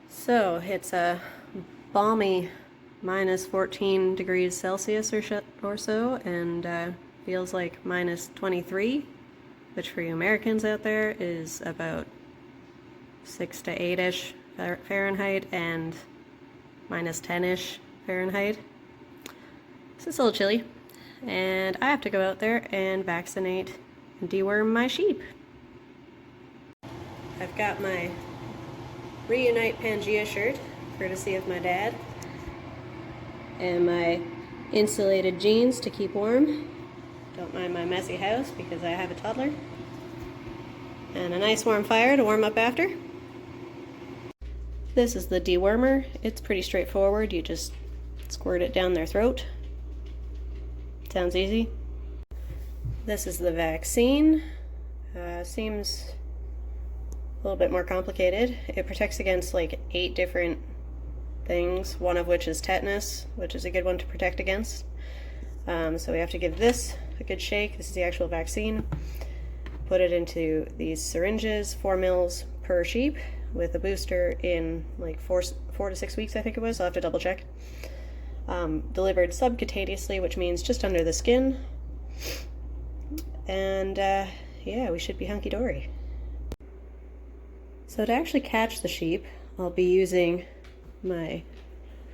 So it's a balmy minus 14 degrees Celsius or so, and feels like minus 23, which for you Americans out there is about 6 to 8-ish Fahrenheit and minus 10-ish Fahrenheit. So it's a little chilly, and I have to go out there and vaccinate and deworm my sheep. I've got my Reunite Pangea shirt, courtesy of my dad, and my insulated jeans to keep warm. Don't mind my messy house because I have a toddler. And a nice warm fire to warm up after. This is the dewormer. It's pretty straightforward. You just squirt it down their throat. Sounds easy. This is the vaccine. Seems a little bit more complicated. It protects against like 8 different things, one of which is tetanus, which is a good one to protect against. So we have to give this a good shake. This is the actual vaccine. Put it into these syringes, 4 mils per sheep, with a booster in like 4 to 6 weeks, I think it was. I'll have to double check. Delivered subcutaneously, which means just under the skin. And yeah, we should be hunky-dory. So to actually catch the sheep, I'll be using my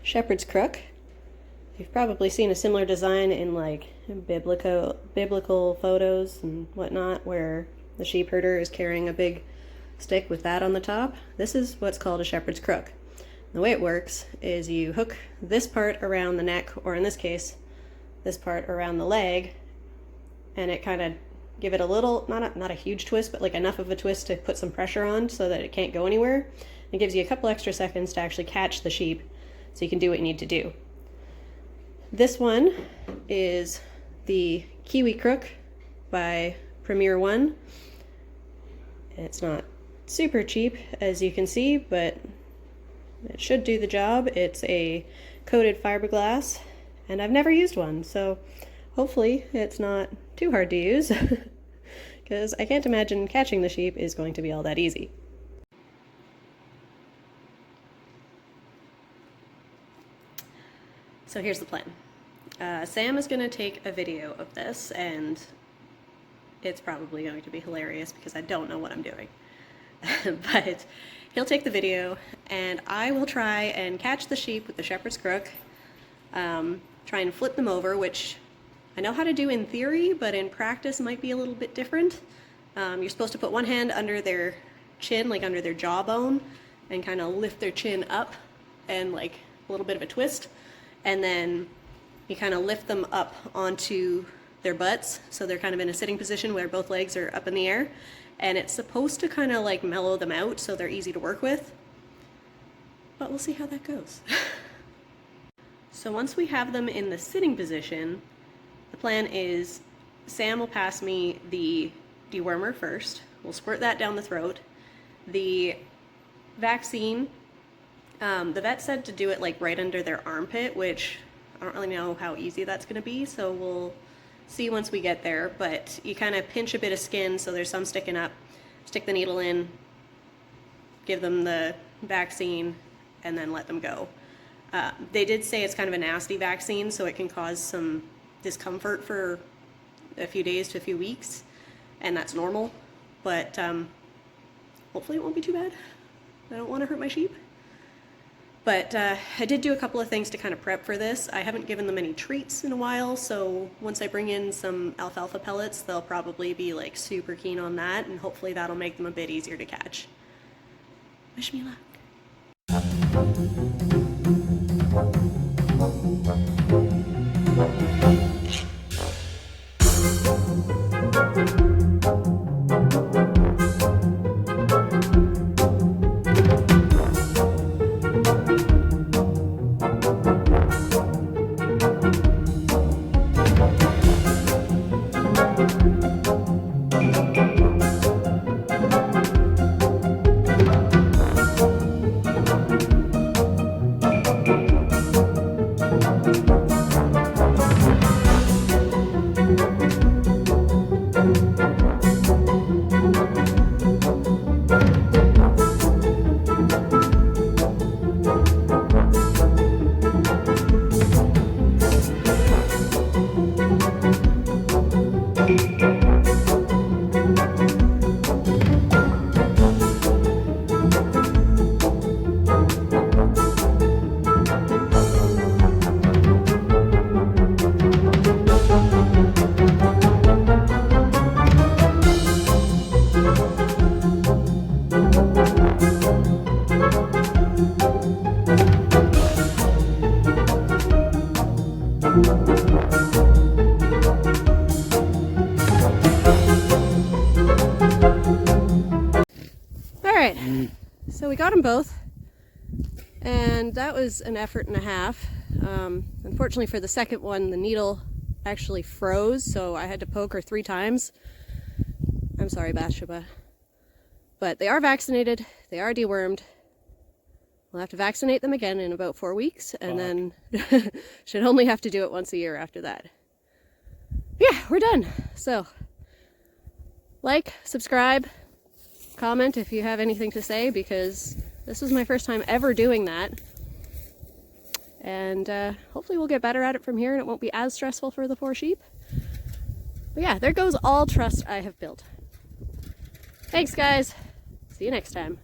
shepherd's crook. You've probably seen a similar design in like biblical photos and whatnot, where the sheep herder is carrying a big stick with that on the top. This is what's called a shepherd's crook. The way it works is you hook this part around the neck, or in this case, this part around the leg, and it kind of give it a little, not a huge twist, but like enough of a twist to put some pressure on so that it can't go anywhere. It gives you a couple extra seconds to actually catch the sheep so you can do what you need to do. This one is the Kiwi Crook by Premier One. It's not super cheap, as you can see, but it should do the job. It's a coated fiberglass, and I've never used one, so hopefully it's not too hard to use, because I can't imagine catching the sheep is going to be all that easy. So here's the plan. Sam is going to take a video of this, and it's probably going to be hilarious because I don't know what I'm doing. But he'll take the video, and I will try and catch the sheep with the shepherd's crook, try and flip them over, which I know how to do in theory, but in practice might be a little bit different. You're supposed to put one hand under their chin, like under their jawbone, and kind of lift their chin up and like a little bit of a twist. And then you kind of lift them up onto their butts, so they're kind of in a sitting position where both legs are up in the air. And it's supposed to kind of like mellow them out so they're easy to work with. But we'll see how that goes. So once we have them in the sitting position, the plan is Sam will pass me the dewormer first. We'll squirt that down the throat. The vaccine, the vet said to do it like right under their armpit, which I don't really know how easy that's going to be, so we'll see once we get there. But you kind of pinch a bit of skin so there's some sticking up, stick the needle in, give them the vaccine, and then let them go. They did say it's kind of a nasty vaccine, so it can cause some discomfort for a few days to a few weeks, and that's normal, but hopefully it won't be too bad. I don't want to hurt my sheep. But I did do a couple of things to kind of prep for this. I haven't given them any treats in a while, so once I bring in some alfalfa pellets, they'll probably be like super keen on that, and hopefully that'll make them a bit easier to catch. Wish me luck. them both, and that was an effort and a half. Unfortunately for the second one, the needle actually froze, so I had to poke her 3 times. I'm sorry, Bathsheba. But they are vaccinated, they are dewormed. We'll have to vaccinate them again in about 4 weeks, and then should only have to do it once a year after that. Yeah, we're done. So, like, subscribe, comment if you have anything to say, because this was my first time ever doing that. And hopefully we'll get better at it from here and it won't be as stressful for the poor sheep. But yeah, there goes all trust I have built. Thanks, guys. See you next time.